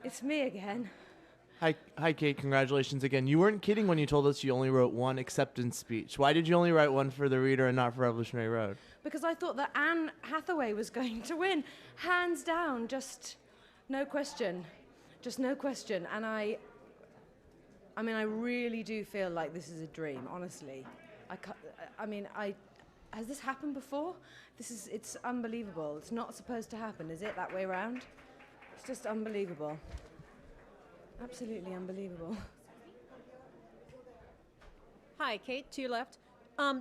It's me again. Hi, Kate. Congratulations again. You weren't kidding when you told us you only wrote one acceptance speech. Why did you only write one for The Reader and not for Revolutionary Road? Because I thought that Anne Hathaway was going to win. Hands down, just no question. Just no question. And I really do feel like this is a dream, honestly. Has this happened before? It's unbelievable. It's not supposed to happen, is it, that way around? It's just unbelievable. Absolutely unbelievable. Hi, Kate, to your left.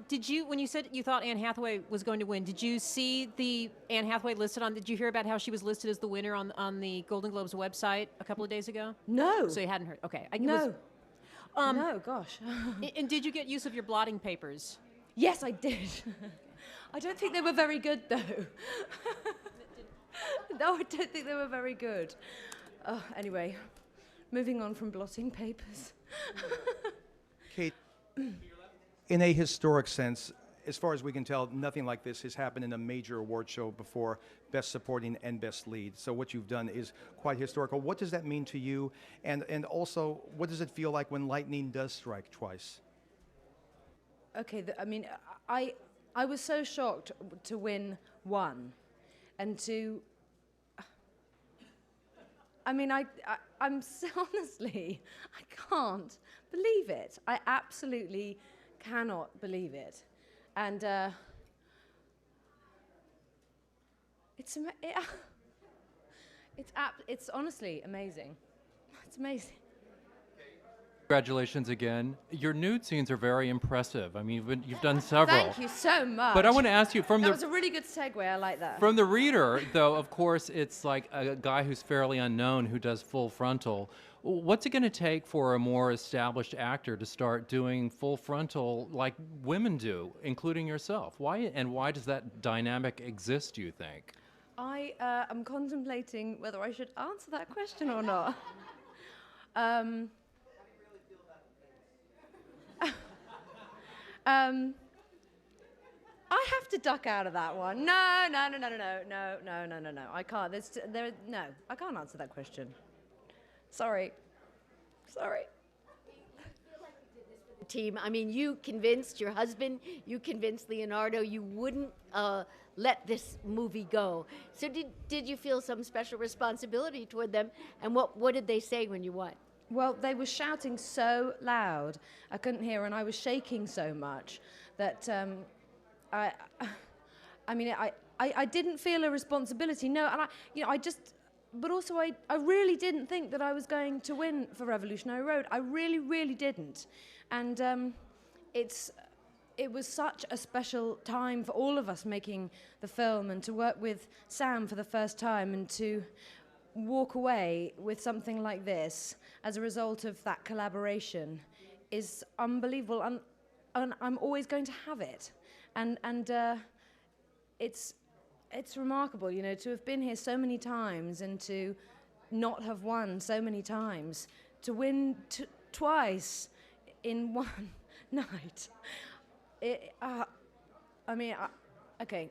Did you, when you said you thought Anne Hathaway was going to win, did you see the Anne Hathaway listed on, did you hear about how she was listed as the winner on the Golden Globes website a couple of days ago? No. So you hadn't heard, okay. No. No, gosh. And did you get use of your blotting papers? Yes, I did. I don't think they were very good, though. No, I don't think they were very good. Anyway, moving on from blotting papers. Kate, in a historic sense, as far as we can tell, nothing like this has happened in a major award show before, Best Supporting and Best Lead. So what you've done is quite historical. What does that mean to you? And also, what does it feel like when lightning does strike twice? Okay, I was so shocked to win one, and to. I'm so, honestly, I can't believe it. I absolutely cannot believe it, and it's honestly amazing. It's amazing. Congratulations again. Your nude scenes are very impressive. I mean, you've done several. Thank you so much. But I want to ask you that was a really good segue. I like that. From The Reader, though, of course, it's like a guy who's fairly unknown who does full frontal. What's it going to take for a more established actor to start doing full frontal like women do, including yourself? Why does that dynamic exist, do you think? I am contemplating whether I should answer that question or not. I have to duck out of that one. No. I can't. No, I can't answer that question. Sorry. Team. I mean, you convinced your husband, you convinced Leonardo, you wouldn't let this movie go. So did you feel some special responsibility toward them? And what did they say when you won? Well, they were shouting so loud, I couldn't hear, and I was shaking so much that I didn't feel a responsibility. No, and but also I really didn't think that I was going to win for Revolutionary Road. I really, really didn't, and it was such a special time for all of us making the film, and to work with Sam for the first time, and to walk away with something like this as a result of that collaboration is unbelievable, and I'm always going to have it, and it's remarkable, you know, to have been here so many times and to not have won so many times, to win twice in one night. Okay,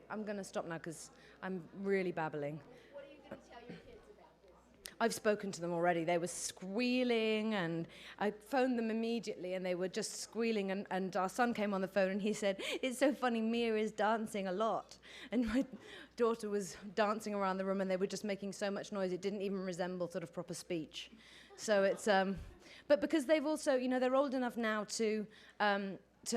I'm going to stop now because I'm really babbling. What are you going to tell your kids about this? I've spoken to them already. They were squealing, and I phoned them immediately, and they were just squealing, and our son came on the phone, and he said, "It's so funny, Mia is dancing a lot." And my daughter was dancing around the room, and they were just making so much noise, it didn't even resemble sort of proper speech. So it's, but because they've also, you know, they're old enough now to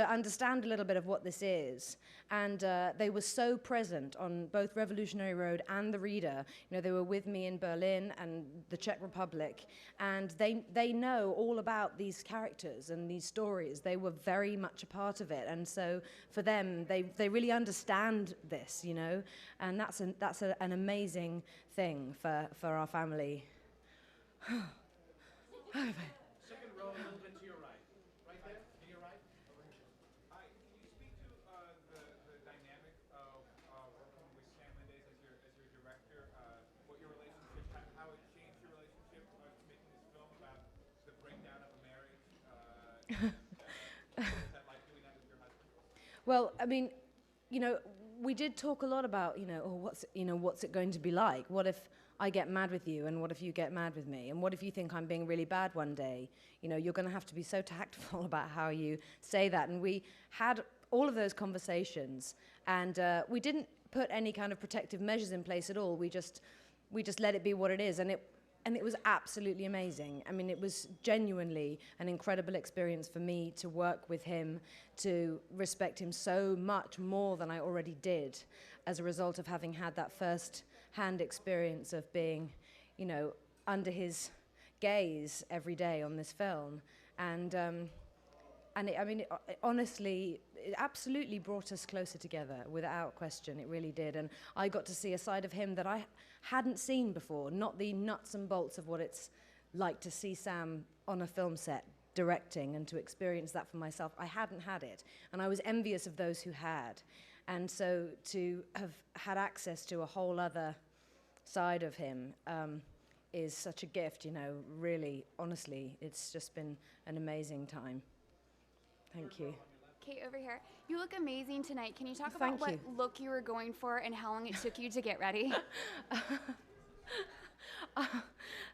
understand a little bit of what this is, and they were so present on both Revolutionary Road and The Reader. You know, they were with me in Berlin and the Czech Republic, and they know all about these characters and these stories. They were very much a part of it, and so for them, they really understand this, you know, and that's an amazing thing for our family. Second row, a little bit to your right. Right there, to your right. Hi, can you speak to the dynamic of working with Sam Mendes as your director? What your relationship, how it changed your relationship making this film about the breakdown of a marriage? What was that like doing that with your husband? Well, I mean, you know, we did talk a lot about, you know, what's it going to be like? What if I get mad with you, and what if you get mad with me? And what if you think I'm being really bad one day? You know, you're going to have to be so tactful about how you say that. And we had all of those conversations, and we didn't put any kind of protective measures in place at all. We just let it be what it is, and it was absolutely amazing. I mean, it was genuinely an incredible experience for me to work with him, to respect him so much more than I already did as a result of having had that first-hand experience of being, you know, under his gaze every day on this film. And honestly, it absolutely brought us closer together, without question. It really did. And I got to see a side of him that I hadn't seen before, not the nuts and bolts of what it's like to see Sam on a film set directing, and to experience that for myself. I hadn't had it, and I was envious of those who had. And so to have had access to a whole other side of him is such a gift, you know, really, honestly. It's just been an amazing time. Thank you. Kate, over here. You look amazing tonight. Can you talk Thank about what you. look you were going for and how long it took you to get ready?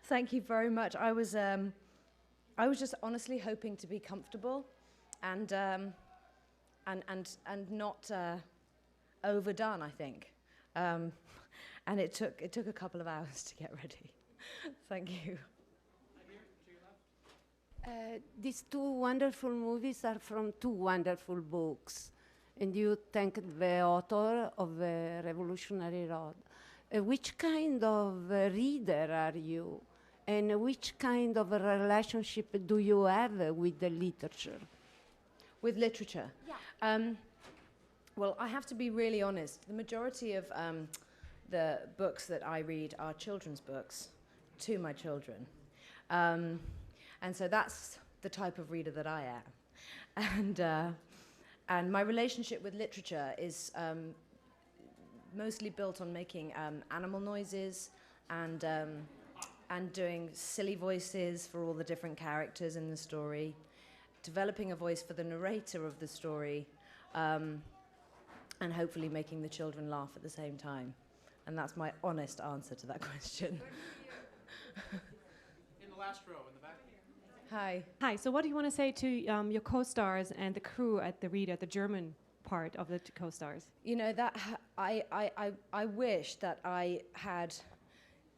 Thank you very much. I was just honestly hoping to be comfortable and not overdone, I think. And it took a couple of hours to get ready. Thank you. These two wonderful movies are from two wonderful books, and you thank the author of the Revolutionary Road. Which kind of reader are you, and which kind of a relationship do you have with the literature? With literature? Yeah. Well, I have to be really honest. The majority of the books that I read are children's books to my children. And so that's the type of reader that I am. And my relationship with literature is mostly built on making animal noises and doing silly voices for all the different characters in the story, developing a voice for the narrator of the story, and hopefully making the children laugh at the same time. And that's my honest answer to that question. In the last row, in the back. Hi. Hi. So, what do you want to say to your co-stars and the crew at the Reader, the German part of the co-stars? You know, that I wish that I had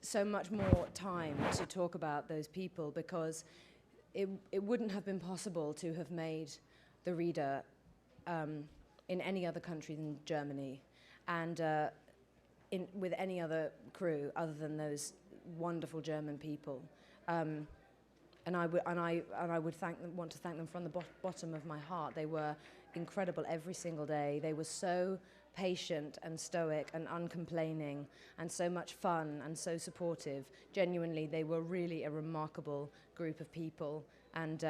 so much more time to talk about those people, because it wouldn't have been possible to have made the Reader in any other country than Germany, and with any other crew other than those wonderful German people. And I would want to thank them from the bottom of my heart. They were incredible every single day. They were so patient and stoic and uncomplaining and so much fun and so supportive. Genuinely, they were really a remarkable group of people. And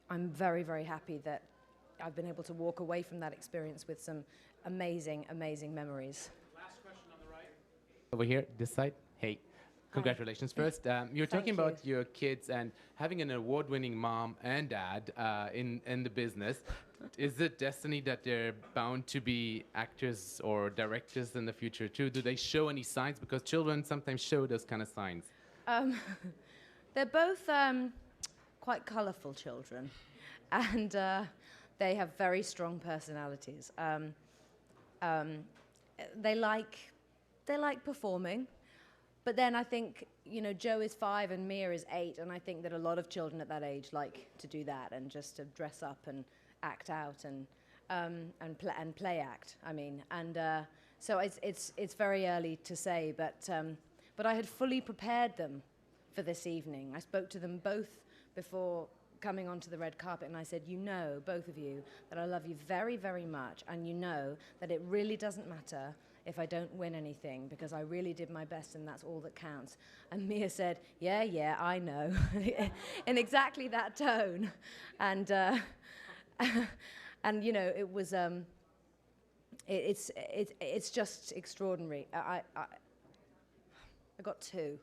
I'm very, very happy that I've been able to walk away from that experience with some amazing, amazing memories. Last question on the right. Over here, this side. Hey, congratulations first. You're talking about your kids and having an award-winning mom and dad in the business. Is it destiny that they're bound to be actors or directors in the future too? Do they show any signs? Because children sometimes show those kind of signs. They're both quite colourful children, and they have very strong personalities. They like performing, but then I think, you know, Joe is 5 and Mia is 8, and I think that a lot of children at that age like to do that and just to dress up and act out and play act. I mean, and so it's very early to say, but I had fully prepared them for this evening. I spoke to them both before coming onto the red carpet, and I said, you know, both of you, that I love you very, very much, and you know that it really doesn't matter if I don't win anything, because I really did my best and that's all that counts. And Mia said, yeah, I know, in exactly that tone. And and you know, it was it's just extraordinary. I got 2.